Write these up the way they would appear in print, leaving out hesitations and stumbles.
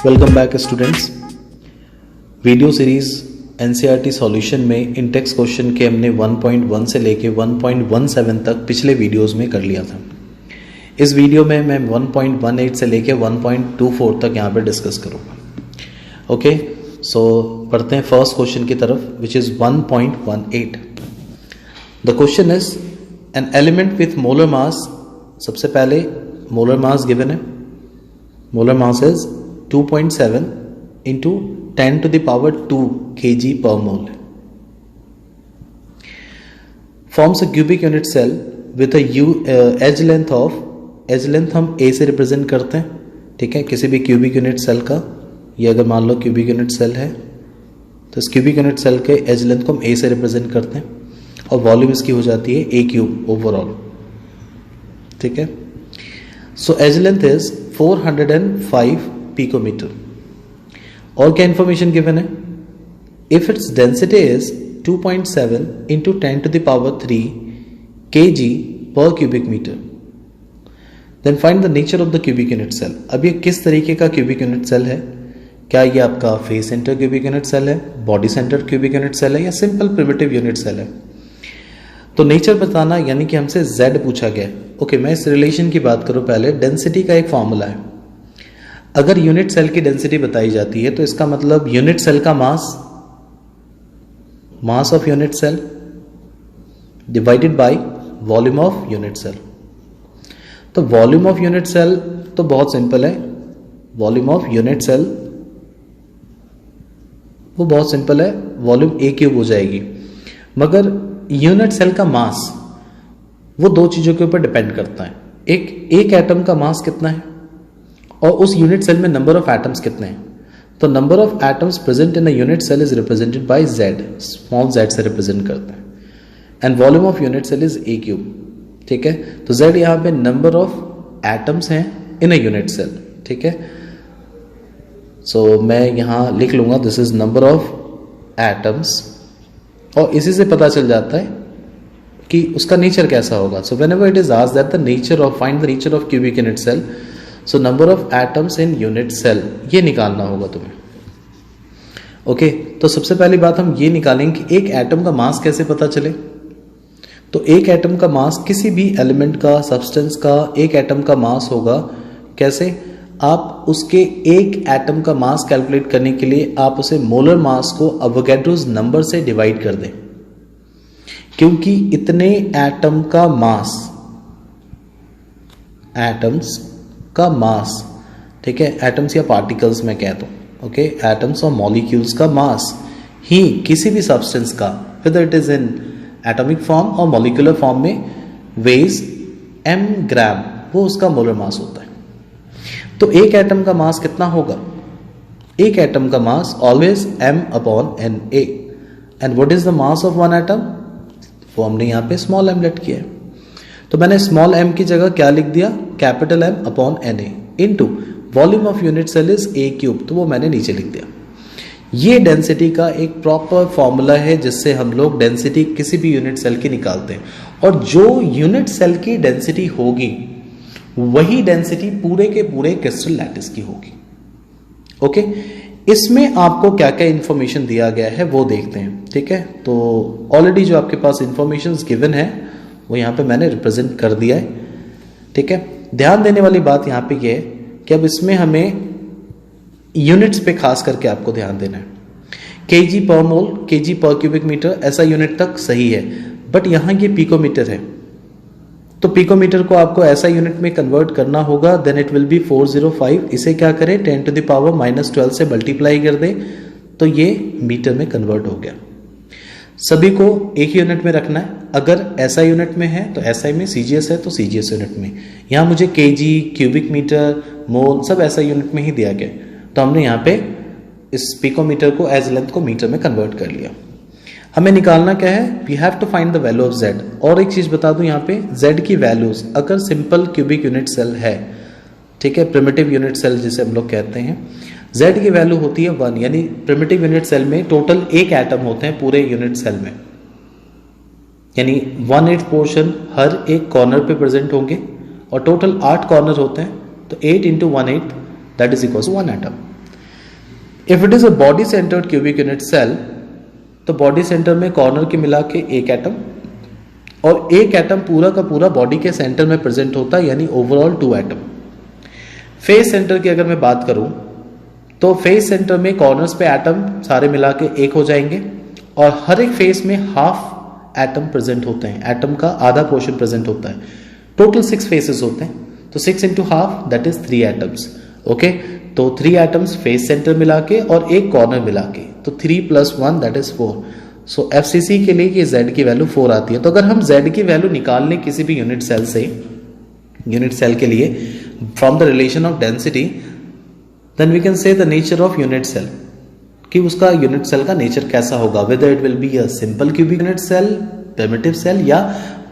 Welcome back students. Video series NCERT solution में Intex question के हमने 1.1 से लेके 1.17 तक पिछले वीडियोस में कर लिया था। इस वीडियो में मैं 1.18 से लेके 1.24 तक यहाँ पे डिस्कस करूँगा। ओके, सो पढ़ते हैं फर्स्ट क्वेश्चन की तरफ, which is 1.18। The question is an element with molar mass. सबसे पहले मोलर मास गिवन है। Molar mass is 2.7 into 10 to the power 2 kg per mole. Forms a cubic unit cell with a edge length of, edge length हम a से represent करते हैं, ठीक है, किसी भी क्यूबिक यूनिट सेल का। ये अगर मान लो क्यूबिक यूनिट सेल है तो इस क्यूबिक यूनिट सेल के एज लेंथ को हम a से रिप्रेजेंट करते हैं और वॉल्यूम इसकी हो जाती है a क्यूब ओवरऑल, ठीक है। So edge length is 405 picometre. और क्या इंफॉर्मेशन गिवन है? If its density is 2.7 into 10 to the power 3 kg per cubic meter, then find the nature of the cubic unit cell। अब ये किस तरीके का क्यूबिक यूनिट सेल है? क्या ये आपका face centre cubic unit cell है, body centre cubic unit cell है, या सिंपल प्रिमिटिव यूनिट सेल है? तो नेचर बताना, यानी कि हमसे z पूछा गया। ओके, मैं इस रिलेशन की बात करूं पहले। डेंसिटी का एक फॉर्मूला है। अगर यूनिट सेल की डेंसिटी बताई जाती है तो इसका मतलब यूनिट सेल का mass of unit cell divided by volume of unit cell. तो वॉल्यूम ऑफ यूनिट सेल तो बहुत सिंपल है। वॉल्यूम ऑफ यूनिट सेल वो बहुत सिंपल है, वॉल्यूम a क्यूब हो जाएगी। मगर यूनिट सेल का मास वो दो चीजों के ऊपर डिपेंड करता है। एक एटम का मास कितना है और उस यूनिट सेल में नंबर ऑफ एटम्स कितने हैं। तो number of atoms present in a unit cell is represented by z, small z से रिप्रेजेंट करते हैं। And volume of unit cell is a cube, ठीक है। तो z यहाँ पे नंबर ऑफ एटम्स हैं इन अ यूनिट सेल, ठीक है। सो मैं यहाँ लिख लूंगा this is number of atoms, और इसी से पता चल जाता है कि उसका नेचर कैसा होगा। So whenever it is asked that the nature of, find the nature of cubic unit cell, so number of atoms in unit cell, ये निकालना होगा तुम्हें। ओके, तो सबसे पहली बात हम ये निकालेंगे कि एक एटम का मास कैसे पता चले। तो एक एटम का मास, किसी भी एलिमेंट का, सब्सटेंस का एक एटम का मास होगा कैसे? आप उसके एक एटम का मास कैलकुलेट करने के लिए आप उसे मोलर मास को अवोगाड्रोस नंबर से डिवाइड कर दें, क्योंकि इतने एटम का मास, एटम्स का मास, ठीक है, एटम्स या पार्टिकल्स में कह दूं, ओके, एटम्स और मॉलिक्यूल्स का मास ही किसी भी सब्सटेंस का, whether it is in atomic form और मॉलिक्यूलर फॉर्म में, वेज m ग्राम, वो उसका मोलर मास होता है। तो एक एटम का मास कितना होगा? एक एटम का mass always m/Na। And what is the mass of one atom? वो हमने यहाँ पे स्मॉल m लेट किया है। तो मैंने स्मॉल m की जगह क्या लिख दिया? Capital M/Na into volume of unit cell is a cube, तो वो मैंने नीचे लिख दिया। ये डेंसिटी का एक प्रॉपर फॉर्मूला है जिससे हम लोग डेंसिटी किसी भी यूनिट सेल की निकालते हैं, और जो यूनिट सेल की डेंसिटी होगी वही डेंसिटी पूरे के पूरे क्रिस्टल लैटिस की होगी। ओके, इसमें आपको क्या क्या इंफॉर्मेशन दिया गया है वो देखते हैं, ठीक है। तो ऑलरेडी जो आपके पास इंफॉर्मेशन गिवन है वो यहाँ पे मैंने रिप्रेजेंट कर दिया है, ठीक है। ध्यान देने वाली बात यहाँ पे ये है कि अब इसमें हमें यूनिट्स पे खास करके आपको ध्यान देना है। केजी पर मोल, केजी पर क्यूबिक मीटर, ऐसा यूनिट तक सही है, बट यहाँ ये पिकोमीटर है, तो पिकोमीटर को आपको ऐसा यूनिट में कन्वर्ट करना होगा। Then it will be 405। इसे क्या करें? 10 to the power -12 से मल्टीप्लाई कर दें तो ये मीटर में कन्वर्ट हो गया। सभी को एक यूनिट में रखना है। अगर ऐसा यूनिट में है तो एसआई में, सीजीएस है तो सीजीएस यूनिट में। यहाँ मुझे केजी, क्यूबिक मीटर, मोल सब ऐसा यूनिट में ही दिया गया, तो हमने यहाँ पे इस पिकोमीटर को एज लेंथ को मीटर में कन्वर्ट कर लिया। हमें निकालना क्या है? We have to find the value of z। और एक चीज बता दूं, यहाँ पे z की वैल्यूज, अगर सिंपल क्यूबिक यूनिट सेल है, ठीक है, प्रिमिटिव यूनिट सेल जिसे हम लोग कहते हैं, z की वैल्यू होती है 1, यानी प्रिमिटिव यूनिट सेल में टोटल एक एटम होते हैं पूरे यूनिट सेल में, यानी 1/8 पोर्शन हर एक कॉर्नर पे प्रेजेंट होंगे, और टोटल 8 कॉर्नर होते हैं, तो 8 × 1/8 that is equal to 1 atom. If it is a body centred cubic unit cell, तो बॉडी सेंटर में कॉर्नर के मिला के एक एटम, और एक एटम पूरा का पूरा बॉडी के सेंटर में प्रेजेंट होता है, यानी ओवरऑल 2 एटम। फेस सेंटर की अगर मैं बात करूं तो फेस सेंटर में कॉर्नर्स पे एटम सारे मिला के एक हो जाएंगे, और हर एक फेस में हाफ एटम प्रेजेंट होते हैं, एटम का आधा पोर्शन प्रेजेंट होता है। टोटल 6 फेसेस होते हैं, तो 6 into half that is 3 atoms. Okay, तो 3 एटम्स फेस सेंटर मिला के और एक कॉर्नर मिला के, तो 3 + 1 दैट इज 4। सो FCC के लिए ये Z की वैल्यू 4 आती है। तो अगर हम Z की वैल्यू निकाल लें किसी भी यूनिट सेल से, यूनिट सेल के लिए from the relation of density, then we can say the nature of unit cell, कि उसका यूनिट सेल का नेचर कैसा होगा, whether it will be a simple cubic unit cell, primitive cell, या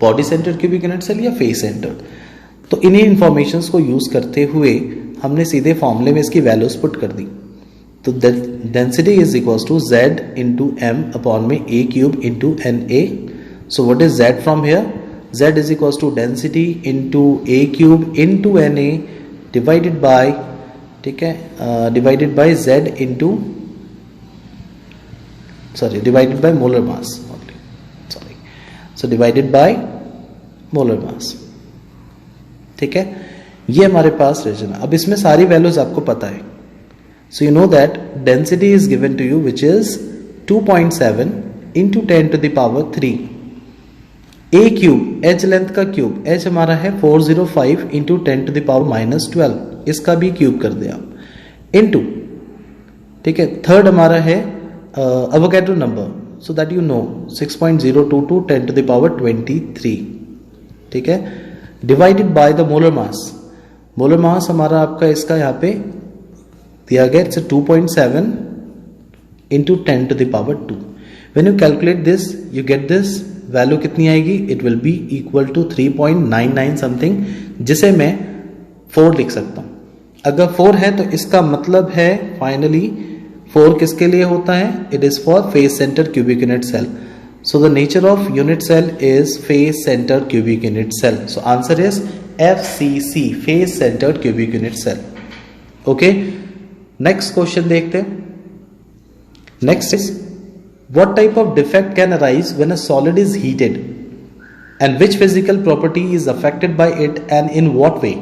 body centred cubic unit cell, या face centred. तो इन्हीं informations को यूज करते हुए हमने सीधे फॉर्मूले में इसकी वैल्यूज पुट कर दी। तो density is equals to Z into M upon में A³ into NA। So what is Z from here? Z is equals to density into A³ into NA divided by, ठीक है, divided by Z into, sorry, divided by molar mass, sorry, so divided by molar mass. ठीक है, ये हमारे पास relation है। अब इसमें सारी वैल्यूज आपको पता है। So you know that density is given to you which is 2.7 into 10 to the power 3। A³ edge length का क्यूब, एच हमारा है 405 इंटू 10 टू द पावर -12, इसका भी क्यूब कर दिया आप, इंटू, ठीक है, थर्ड हमारा है Avogadro number, so that you know 6.022 10 to the power 23, ठीक है, divided by the molar mass. Molar mass हमारा आपका इसका यहाँ पे दिया गया, it's 2.7 into 10 to the power 2। When you calculate this you get this value कितनी आएगी, it will be equal to 3.99 something, जिसे मैं 4 लिख सकता हूं। अगर 4 है तो इसका मतलब है फाइनली 4 किसके लिए होता है, it is for face centre cubic unit cell. So the nature of unit cell is face centre cubic unit cell. So answer is FCC, face centre cubic unit cell. Okay, next question देखते हैं। Next is what type of defect can arise when a solid is heated and which physical property is affected by it and in what way?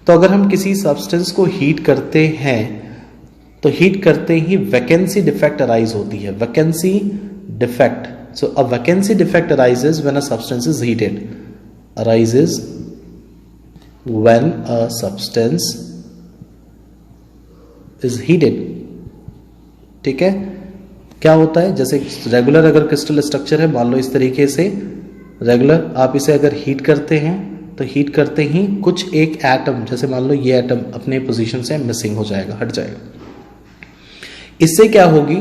तो अगर हम किसी substance को heat करते हैं तो हीट करते ही वैकेंसी डिफेक्ट अराइज होती है, vacancy defect. So a vacancy defect arises when a substance is heated, arises when a substance is heated. ठीक है, क्या होता है, जैसे रेगुलर अगर क्रिस्टल स्ट्रक्चर है, मान लो इस तरीके से रेगुलर, आप इसे अगर हीट करते हैं तो हीट करते ही कुछ एक एटम, जैसे मान लो ये एटम अपने पोजीशन से मिसिंग हो जाएगा, हट जाएगा। इससे क्या होगी,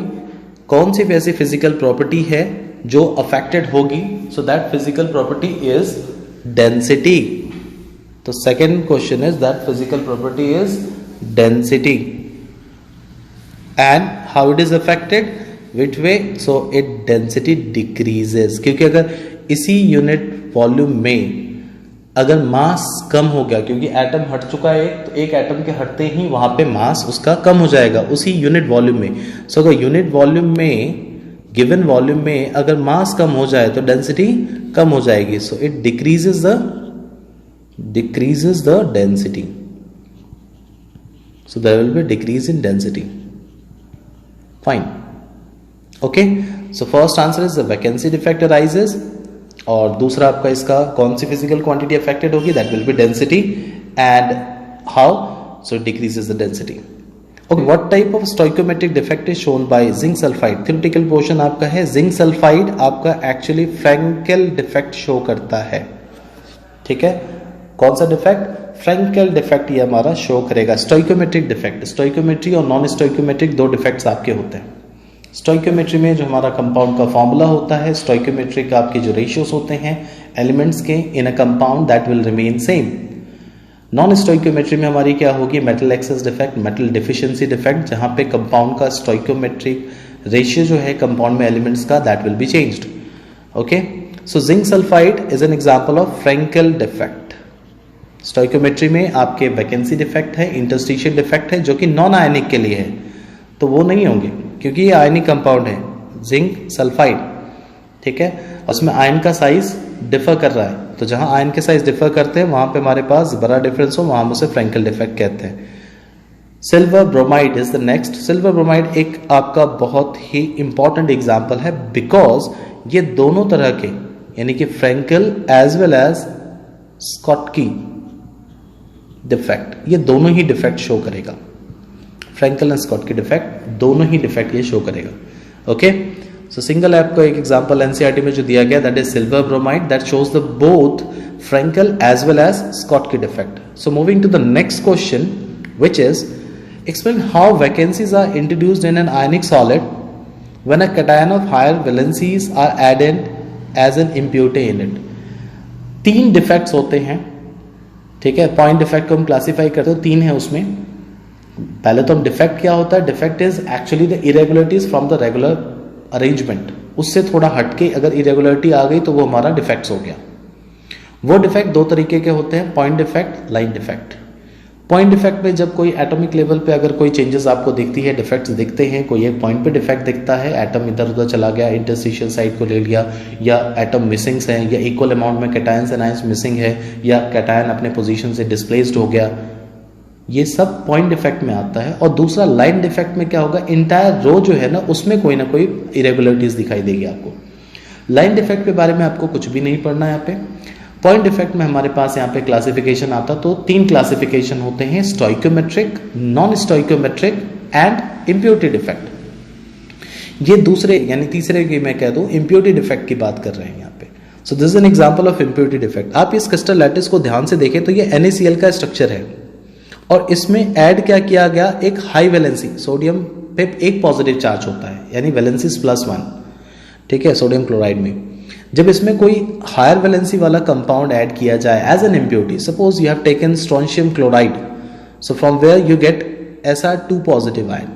कौन सी वैसी फिजिकल प्रॉपर्टी है जो अफेक्टेड होगी, so that physical property is density. तो second question is that physical property is density and how it is affected, which way, so it density decreases. क्योंकि अगर इसी यूनिट वॉल्यूम में अगर मास कम हो गया, क्योंकि एटम हट चुका है तो एक एटम के हटते ही वहां पे मास उसका कम हो जाएगा उसी यूनिट वॉल्यूम में। सो अगर यूनिट वॉल्यूम में, गिवन वॉल्यूम में अगर मास कम हो जाए तो डेंसिटी कम हो जाएगी। So it decreases the density, so there will be decrease in density. Fine, okay, so first answer is the vacancy defect arises, और दूसरा आपका इसका कौन सी फिजिकल क्वांटिटी अफेक्टेड होगी, that will be density, and how, so it decreases the density. Okay, what type of stoichiometric defect is shown by zinc sulphide. Theoretical portion आपका है, zinc sulphide आपका एक्चुअली फ्रैंकेल डिफेक्ट शो करता है। ठीक है, कौन सा डिफेक्ट, फ्रैंकेल डिफेक्ट ये हमारा शो करेगा। स्टोइकोमेट्रिक डिफेक्ट, स्टोइकोमेट्री और नॉन स्टोइकोमेट्रिक दो डिफेक्ट्स आपके होते हैं। स्टोइकोमेट्री में जो हमारा कंपाउंड का फॉर्मूला होता है, स्टोइकोमेट्रिक आपके जो रेशियोज होते हैं एलिमेंट्स के in a compound, that will remain same. Non stoichiometry में हमारी क्या होगी, metal excess defect, metal deficiency defect, जहां पे कंपाउंड का स्टोइकोमेट्रिक रेशियो जो है कंपाउंड में एलिमेंट्स का, that will be changed. Okay, so zinc sulphide is an example of Frenkel defect. Stoichiometry में आपके वैकेंसी डिफेक्ट है, इंटरस्टिशियल डिफेक्ट है, जो कि नॉन आयनिक के लिए है। तो वो नहीं होंगे क्योंकि ये आयनिक कंपाउंड है, जिंक सल्फाइड, ठीक है, उसमें आयन का साइज डिफर कर रहा है, तो जहां आयन के साइज डिफर करते हैं वहां पे हमारे पास बड़ा डिफरेंस हो, वहां हम उसे फ्रैंकल डिफेक्ट कहते हैं। Silver bromide is the next. Silver bromide एक आपका बहुत ही इंपॉर्टेंट एग्जाम्पल है, बिकॉज ये दोनों तरह के यानी कि Frenkel as well as Schottky defect, ये दोनों ही डिफेक्ट शो करेगा। फ्रैंकल एंड स्कॉटकी डिफेक्ट दोनों ही डिफेक्ट ये शो करेगा। ओके, सो सिंगल ऐप को एक एग्जांपल एनसीईआरटी में जो दिया गया that is silver bromide that shows the both Frenkel as well as Schottky defect. So moving to the next question which is explain how vacancies are introduced in an ionic solid when a cation of higher valencies are added as an impurity in it। 3 defects होते हैं, ठीक है, point defect को हम classify करते हैं, 3 है उसमें। पहले तो हम डिफेक्ट क्या होता है, defect is actually the irregularities from the regular arrangement, उससे थोड़ा हटके अगर इरेगुलरिटी आ गई तो वो हमारा डिफेक्ट्स हो गया। वो डिफेक्ट 2 तरीके के होते हैं, point defect, line defect. Point defect में जब कोई एटॉमिक लेवल पे अगर कोई चेंजेस आपको दिखती है, डिफेक्ट्स दिखते हैं, कोई एक पॉइंट पे डिफेक्ट दिखता है, एटम इधर उधर चला गया, इंटरस्टिशियल साइड को ले लिया, या एटम मिसिंग्स हैं, या इक्वल अमाउंट में कैटायंस एंड आयंस मिसिंग है, या कैटायन अपने पोजीशन से डिस्प्लेस्ड हो गया, ये सब पॉइंट डिफेक्ट में आता है। और दूसरा लाइन डिफेक्ट में क्या होगा, इंटायर रो जो है ना उसमें कोई ना कोई इरेगुलरिटीज दिखाई देगी आपको। लाइन डिफेक्ट के बारे में आपको कुछ भी नहीं पढ़ना है यहाँ पे। पॉइंट डिफेक्ट में हमारे पास यहाँ पे क्लासिफिकेशन आता, तो 3 क्लासिफिकेशन होते हैं, stoichiometric, non stoichiometric and impurity defect. ये दूसरे यानी तीसरे की मैं कह दूं इम्प्योरिटी डिफेक्ट की बात कर रहे हैं यहाँ पे। सो this is an example of impurity defect. आप इस क्रिस्टल लैटिस को ध्यान से देखें तो ये NaCl का स्ट्रक्चर है और इसमें ऐड क्या किया गया, एक हाई वैलेंसी, सोडियम पे एक पॉजिटिव चार्ज होता है यानी वैलेंसीज +1, ठीक है, सोडियम क्लोराइड में। जब इसमें कोई हायर वैलेंसी वाला कंपाउंड ऐड किया जाए as an impurity, suppose you have taken strontium chloride, so from where you get Sr2 positive ion,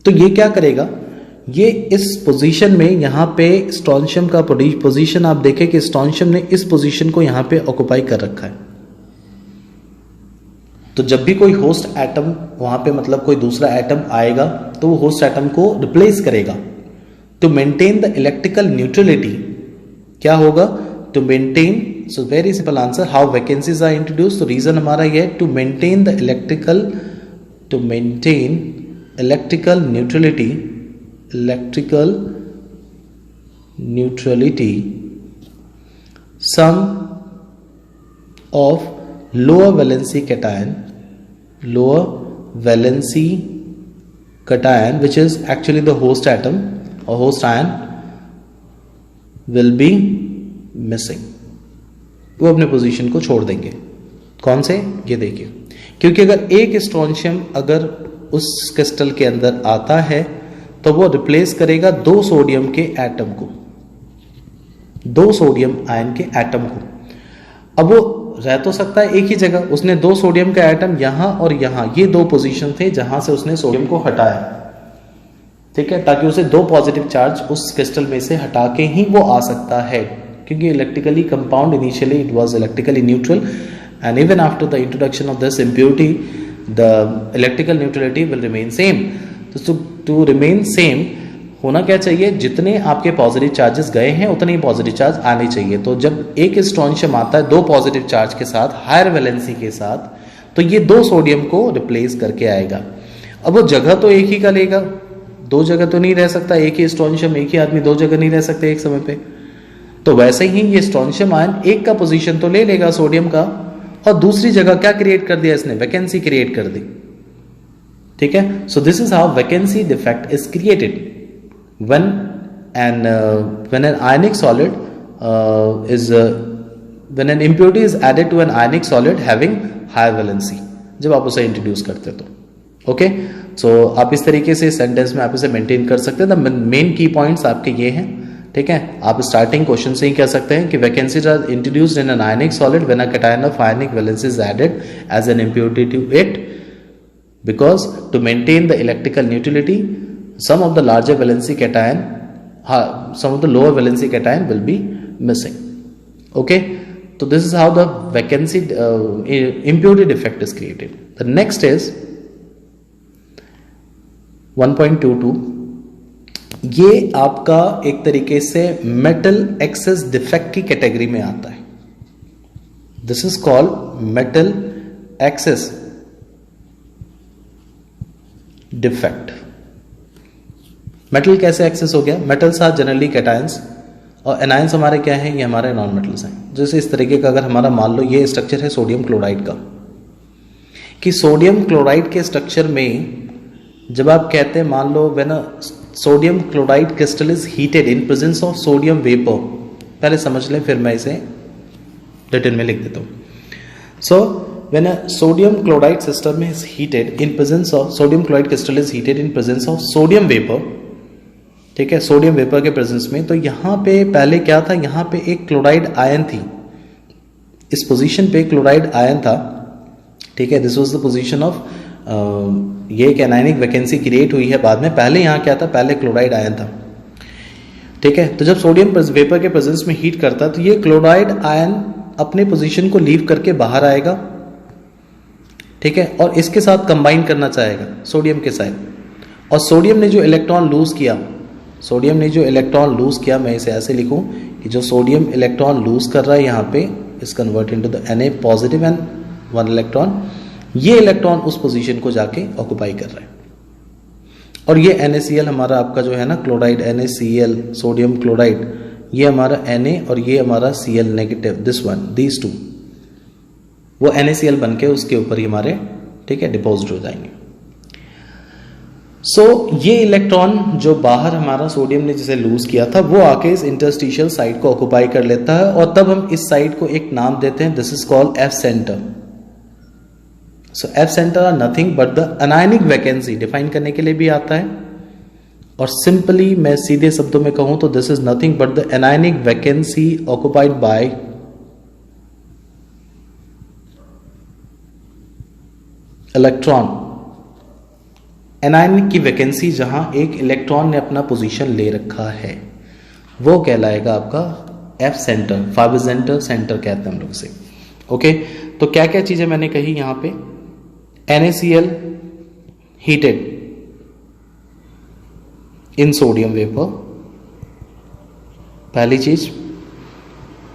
तो ये क्या करेगा, ये इस पोजीशन में यहां पे स्ट्रोंशियम का पोजीशन आप देखें कि स्ट्रोंशियम ने इस पोजीशन को यहां पे ऑक्युपाई कर रखा है। तो जब भी कोई होस्ट एटम वहां पे मतलब कोई दूसरा एटम आएगा तो वो होस्ट एटम को रिप्लेस करेगा। To maintain the electrical neutrality क्या होगा, to maintain, so very simple answer, how vacancies are introduce, तो रीजन हमारा ये to maintain the electrical neutrality some of lower valency cation which is actually the host atom or host ion will be missing, वो अपने position को छोड़ देंगे। कौन से, ये देखिए, क्योंकि अगर एक स्ट्रोंशियम अगर उस क्रिस्टल के अंदर आता है तो वो रिप्लेस करेगा 2 सोडियम के एटम को, 2 सोडियम आयन के एटम को। अब वो रह तो सकता है एक ही जगह, उसने 2 सोडियम का एटम यहां और यहां, ये 2 पोजीशन थे जहां से उसने सोडियम को हटाया, ठीक है, ताकि उसे 2 पॉजिटिव चार्ज उस क्रिस्टल में से हटा के ही वो आ सकता है, क्योंकि electrically compound initially it was electrically neutral and even after the introduction of this impurity the electrical neutrality will remain same. तो टू रिमेन सेम होना क्या चाहिए, जितने आपके पॉजिटिव चार्जेस गए हैं उतने ही पॉजिटिव चार्ज आने चाहिए। तो जब एक स्ट्रोंशियम आता है 2 पॉजिटिव चार्ज के साथ, हायर वैलेंसी के साथ, तो ये 2 सोडियम को रिप्लेस करके आएगा। अब वो जगह तो एक ही का लेगा, 2 जगह तो नहीं रह सकता, एक ही स्ट्रोंशियम, एक ही आदमी 2 जगह नहीं रह सकते एक समय पे। तो वैसे ही ये स्ट्रोंशियम आयन एक का पोजीशन तो ले लेगा सोडियम का, और दूसरी जगह क्या क्रिएट कर दिया इसने, वैकेंसी क्रिएट कर दी, ठीक है। So this is how vacancy defect is created when an ionic solid when an impurity is added to an ionic solid having higher valency, जब आप उसे इंट्रोड्यूस करते तो ओके। सो आप इस तरीके से सेंटेंस में आप इसे मेंटेन कर सकते हैं। द मेन की पॉइंट्स आपके ये हैं, ठीक है। आप स्टार्टिंग क्वेश्चन से ही कह सकते हैं कि vacancies are introduced in an ionic solid when a cation of ionic valence is added as an impurity to it, because to maintain the electrical neutrality some of the larger valency cation, some of the lower valency cation will be missing. Okay, so this is how the vacancy impurity defect is created. The next is 1.22 ये आपका एक तरीके से metal excess defect की category में आता है। This is called metal excess defect. Metal कैसे एक्सेस हो गया? मेटल्स आर जनरली कैटायंस और एनायंस हमारे क्या हैं? ये हमारे नॉन मेटल्स हैं। जैसे इस तरीके का अगर हमारा मान लो ये स्ट्रक्चर है सोडियम क्लोराइड का, कि सोडियम क्लोराइड के स्ट्रक्चर में जब आप कहते हैं, मान लो when a sodium chloride crystal is heated in presence of sodium vapour, पहले समझ लें फिर मैं इसे डिटेल में लिख देता हूं। So when a sodium chloride system is heated in presence of sodium chloride crystal is heated in presence of sodium vapour, ठीक है, सोडियम वेपर के प्रेजेंस में, तो यहां पे पहले क्या था? यहां पे एक क्लोराइड आयन थी, इस पोजीशन पे क्लोराइड आयन था, ठीक है। This was the position of ये एक एनायनिक वैकेंसी क्रिएट हुई है बाद में। पहले यहाँ क्या था? पहले क्लोराइड आयन था, ठीक है। तो जब सोडियम वेपर के प्रेजेंस में हीट करता है तो ये क्लोराइड आयन अपने पोजीशन को लीव करके बाहर आएगा, ठीक है, और इसके साथ कंबाइन करना चाहेगा सोडियम के साथ। और सोडियम ने जो इलेक्ट्रॉन लूज किया, सोडियम ने जो इलेक्ट्रॉन लूज किया, मैं इसे ऐसे लिखूं कि जो सोडियम इलेक्ट्रॉन लूज कर रहा है यहाँ पे is convert into the Na positive and 1 electron, ये इलेक्ट्रॉन उस पोजीशन को जाके ऑक्युपाई कर रहा है। और ये NaCl हमारा आपका जो है ना क्लोराइड NaCl सोडियम क्लोराइड, ये हमारा Na और ये हमारा Cl negative, this one, these two, वो NaCl बन के उसके ऊपर ही हमारे, ठीक है, डिपोजिट हो जाएंगे। सो ये इलेक्ट्रॉन जो बाहर हमारा सोडियम ने जिसे लूज किया था वो आके इस इंटरस्टिशियल साइड को ऑक्युपाई कर लेता है और तब हम इस साइड को एक नाम देते हैं, this is called F centre. So F centre are nothing but the anionic vacancy, define करने के लिए भी आता है, और सिंपली मैं सीधे शब्दों में कहूं तो this is nothing but the anionic vacancy occupied by electron. Anionic की वैकेंसी जहां एक इलेक्ट्रॉन ने अपना पोजीशन ले रखा है वो कहलाएगा आपका F सेंटर, फाइब्रेजेंटर सेंटर कहते हैं हम लोग से। ओके, तो क्या क्या चीजें मैंने कही यहां पे? NaCl heated in sodium vapor, पहली चीज,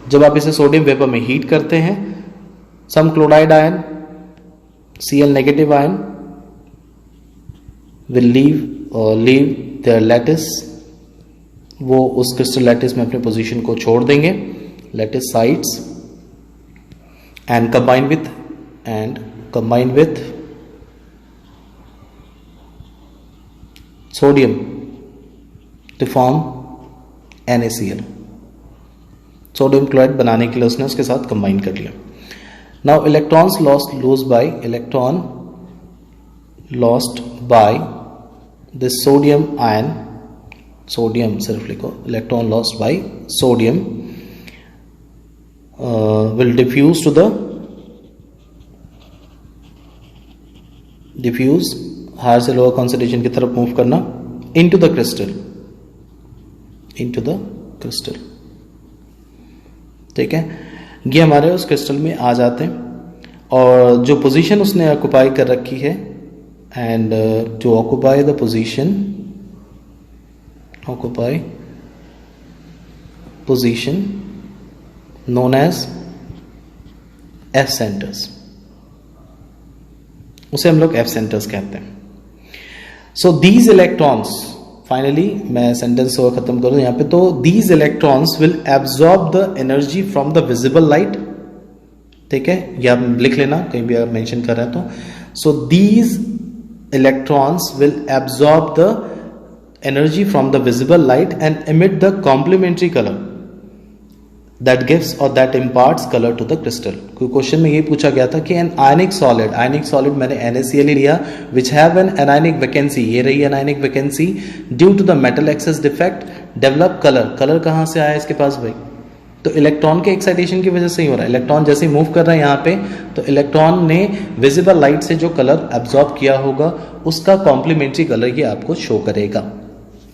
जब आप इसे सोडियम वेपर में हीट करते हैं, some chloride ion Cl negative ion will leave their lattice, वो उस क्रिस्टल लैटिस में अपने पोजीशन को छोड़ देंगे, lattice sites, and combine with sodium to form NaCl, sodium chloride बनाने के लिए उसने उसके साथ कंबाइन कर लिया। Now electrons lost by this sodium ion, sodium सिर्फ लिखो, electron lost by sodium will diffuse higher से लोअर कॉन्सेंट्रेशन की तरफ मूव करना इनटू द क्रिस्टल, ठीक है। ये हमारे उस क्रिस्टल में आ जाते हैं और जो पोजीशन उसने ऑक्युपाई कर रखी है, and to occupy the position known as F centres, उसे हम लोग F सेंटर्स कहते हैं। सो दीज इलेक्ट्रॉन्स, फाइनली मैं सेंटेंस को खत्म करूं यहां पे, तो these electrons will absorb the energy from the visible light, ठीक है, या लिख लेना कहीं भी अगर मेंशन कर रहे हैं तो। So these electrons will absorb the energy from the visible light and emit the complementary colour that gives or that imparts color to the crystal। कोई क्वेश्चन में ये पूछा गया था कि an ionic solid मैंने NaCl ही लिया, which have an anionic vacancy, ये रही anionic vacancy, due to the metal excess defect develop color कहाँ से आया इसके पास भाई? तो इलेक्ट्रॉन के एक्साइटेशन की वजह से ही हो रहा है। इलेक्ट्रॉन जैसे मूव कर रहा है यहाँ पे, तो इलेक्ट्रॉन ने विजिबल लाइट से जो कलर एब्जॉर्ब किया होगा उसका कॉम्प्लीमेंट्री कलर ये आपको शो करेगा।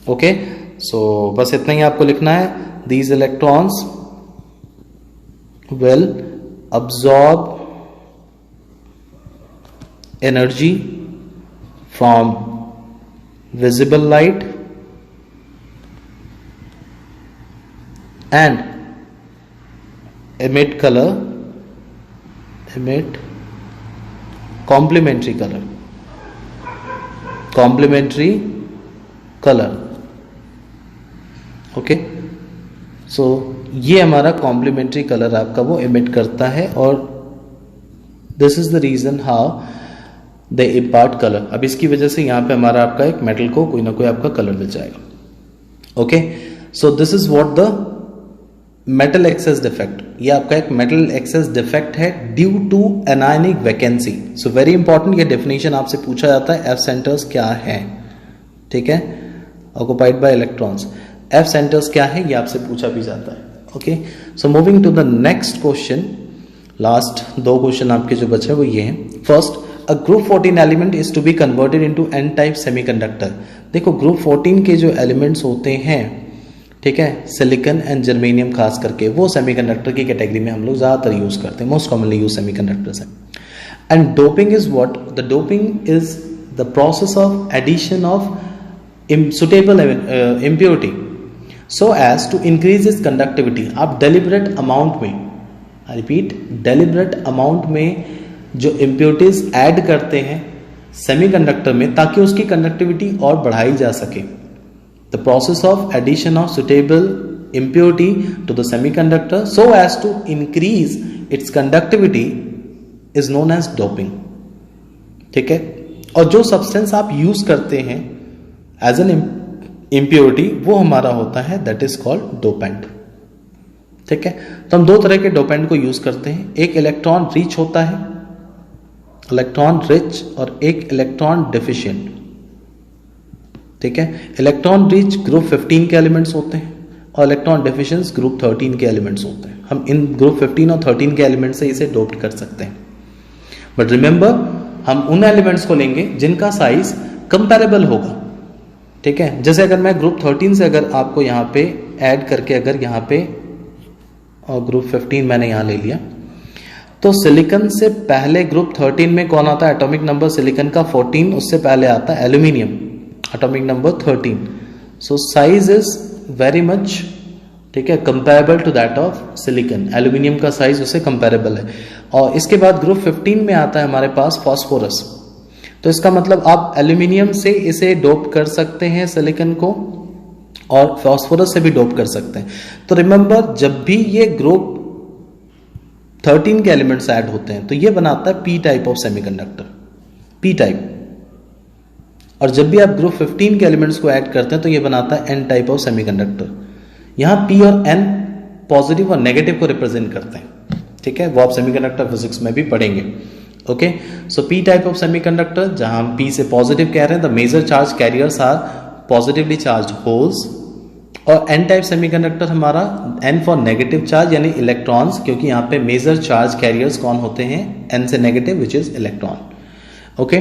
ओके, सो बस इतना ही आपको लिखना है। These electrons will absorb energy from visible light and emit complementary color. Okay, so ये हमारा कॉम्प्लीमेंट्री कलर आपका वो एमिट करता है और this is the reason how they impart colour. अब इसकी वजह से यहां पे हमारा आपका एक मेटल को कोई ना कोई आपका कलर मिल जाएगा. Okay, so this is what the metal excess defect. ये आपका एक मेटल एक्सेस डिफेक्ट है due to anionic vacancy. So very important, ये डेफिनेशन आपसे पूछा जाता है. एफ सेंटर्स क्या है, ठीक है, occupied by electrons. F centres क्या है ये आपसे पूछा भी जाता है. Okay, so moving to the next question. Last दो क्वेश्चन आपके जो बचे वो ये हैं. First, a group 14 element is to be converted into N type semiconductor. देखो ग्रुप 14 के जो एलिमेंट्स होते हैं, ठीक है, सिलिकॉन एंड जर्मेनियम खास करके, वो सेमीकंडक्टर की कैटेगरी में हम लोग ज्यादातर यूज करते हैं. मोस्ट कॉमनली यूज सेमीकंडक्टर्स हैं. And doping is what? The doping is the process of addition of suitable impurity so as to increase its conductivity. आप deliberate amount में, I repeat, deliberate amount में जो impurities add करते हैं semiconductor में ताकि उसकी कंडक्टिविटी और बढ़ाई जा सके. The process of addition of suitable impurity to the semiconductor so as to increase its conductivity is known as doping. ठीक है, और जो सब्सटेंस आप यूज करते हैं एज एन इम्प्योरिटी वो हमारा होता है दैट इज कॉल्ड डोपेंट. ठीक है, तो हम दो तरह के डोपेंट को यूज करते हैं. एक इलेक्ट्रॉन रिच होता है, इलेक्ट्रॉन रिच, और एक इलेक्ट्रॉन डिफिशिएंट. ठीक है, इलेक्ट्रॉन रिच ग्रुप 15 के एलिमेंट्स होते हैं और इलेक्ट्रॉन डिफिशिएंट ग्रुप 13 के एलिमेंट्स होते हैं. हम इन ग्रुप 15 और 13 के एलिमेंट से इसे डोप्ड कर सकते हैं. बट रिमेंबर, हम उन एलिमेंट्स को लेंगे जिनका साइज कंपैरेबल होगा. ठीक है, जैसे अगर मैं ग्रुप 13 से अगर आपको यहाँ पे ऐड करके अगर यहाँ पे और ग्रुप 15 मैंने यहाँ ले लिया, तो सिलिकॉन से पहले ग्रुप 13 में कौन आता है? एटॉमिक नंबर सिलिकॉन का 14, उससे पहले आता है aluminium, atomic number 13. So size is very much, ठीक है, comparable to that of silicon. Aluminium का साइज उससे कंपेरेबल है. और इसके बाद ग्रुप 15 में आता है हमारे पास फॉस्फोरस. तो इसका मतलब आप एल्यूमिनियम से इसे डोप कर सकते हैं सिलिकॉन को, और फास्फोरस से भी डोप कर सकते हैं. तो रिमेंबर, जब भी ये ग्रुप 13 के एलिमेंट्स ऐड होते हैं तो ये बनाता है P type of semiconductor, P type. और जब भी आप ग्रुप 15 के एलिमेंट्स को ऐड करते हैं तो ये बनाता है एन टाइप ऑफ सेमीकंडक्टर. यहां पी और एन पॉजिटिव और नेगेटिव को रिप्रेजेंट करते हैं. ठीक है, वो आप सेमीकंडक्टर फिजिक्स में भी पढ़ेंगे. Okay, so p type of semiconductor, जहां हम पी से पॉजिटिव कह रहे हैं, the major charge carriers are positively charged holes. और एन टाइप सेमीकंडक्टर हमारा एन फॉर नेगेटिव चार्ज यानी इलेक्ट्रॉन्स, क्योंकि यहाँ पे मेजर चार्ज कैरियर्स कौन होते हैं? एन से negative, which is electron. Okay,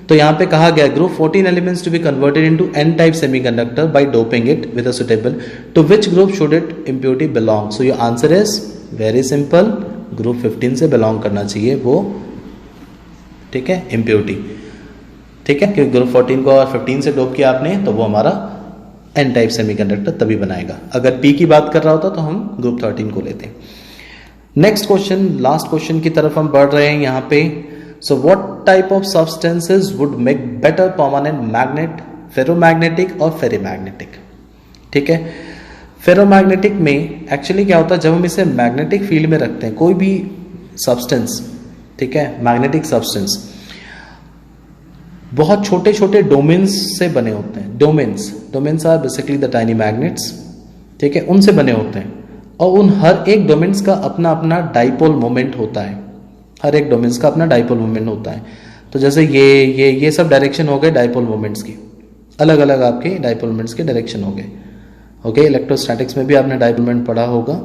तो यहाँ पे कहा गया group 14 elements to be converted into N type semiconductor by doping it with a suitable. To which group should it impurity belong? So your answer is very simple, group 15 से belong करना चाहिए वो. ठीक है, इम्प्योरिटी. ठीक है, क्योंकि group 14 को और 15 से डोप किया आपने तो वो हमारा एन टाइप सेमीकंडक्टर तभी बनाएगा. अगर पी की बात कर रहा होता तो हम ग्रुप 13 को लेते हैं. नेक्स्ट क्वेश्चन, लास्ट क्वेश्चन की तरफ हम बढ़ रहे हैं यहाँ पे. So what type of substances would make better permanent magnet? Ferromagnetic और फेरीमैग्नेटिक. ठीक है, फेरोमैग्नेटिक में एक्चुअली क्या होता है, जब हम इसे मैग्नेटिक फील्ड में रखते हैं कोई भी सब्सटेंस, ठीक है, मैग्नेटिक सब्सटेंस बहुत छोटे छोटे डोमेन्स से बने होते हैं. Domains are basically the tiny magnets. ठीक है, उनसे बने होते हैं और उन हर एक डोमेन्स का अपना अपना डाइपोल मोमेंट होता है. हर एक डोमेन्स का अपना डाइपोल मोमेंट होता है. तो जैसे ये सब डायरेक्शन हो गए डाइपोल मोमेंट्स की, अलग अलग आपके डाइपोल मोमेंट्स के डायरेक्शन हो गए. ओके, इलेक्ट्रोस्टैटिक्स में भी आपने डाइपोल मोमेंट पढ़ा होगा.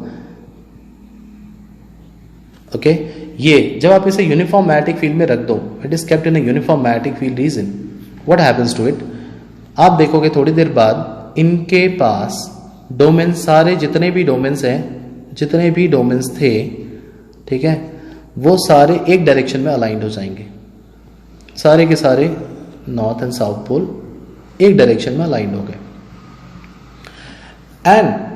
ओके, ये जब आप इसे यूनिफॉर्म मैग्नेटिक फील्ड में रख दो, it is kept in a uniform magnetic field region, what happens to it? आप देखोगे थोड़ी देर बाद इनके पास डोमेन, सारे जितने भी डोमेन्स हैं, जितने भी डोमेन्स थे, ठीक है, वो सारे एक डायरेक्शन में अलाइंड हो जाएंगे. सारे के सारे नॉर्थ एंड साउथ पोल एक डायरेक्शन में अलाइंड हो गए। एंड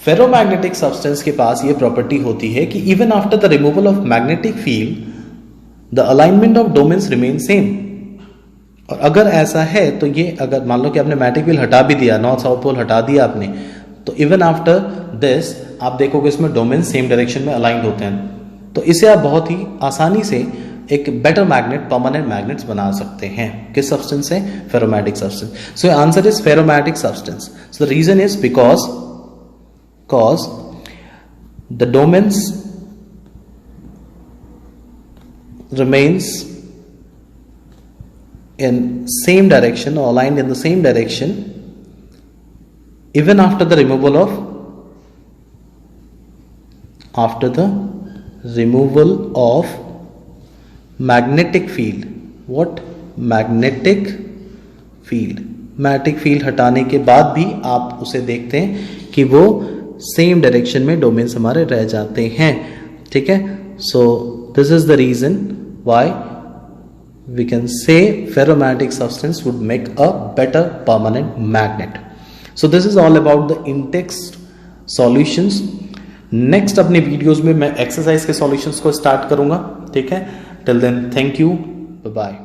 फेरोमैग्नेटिक सब्सटेंस के पास ये प्रॉपर्टी होती है कि even after the removal of magnetic field the alignment of domains remain same. और अगर ऐसा है तो ये, अगर मान लो कि आपने मैग्नेटिक फील्ड हटा भी दिया, नॉर्थ साउथ पोल हटा दिया आपने, तो इवन आफ्टर दिस आप देखोगे इसमें डोमेन सेम डायरेक्शन में अलाइंड होते हैं। तो इसे आप बहुत ही आसानी से एक बेटर मैग्नेट, परमानेंट मैग्नेट्स बना सकते हैं। किस सब्सटेंस से? Ferromagnetic substance. So answer is ferromagnetic substance. So the reason is because the domains remains in same direction or aligned in the same direction even after the removal of magnetic field. What? Magnetic field. Magnetic field हटाने के बाद भी आप उसे देखते हैं कि वो सेम डायरेक्शन में डोमेन्स हमारे रह जाते हैं। ठीक है, so this is the reason why we can say ferromagnetic substance would make a better permanent magnet. So this is all about the in-text solutions. Next अपने वीडियोस में मैं एक्सरसाइज के सॉल्यूशंस को स्टार्ट करूंगा। ठीक है, till then thank you, bye bye.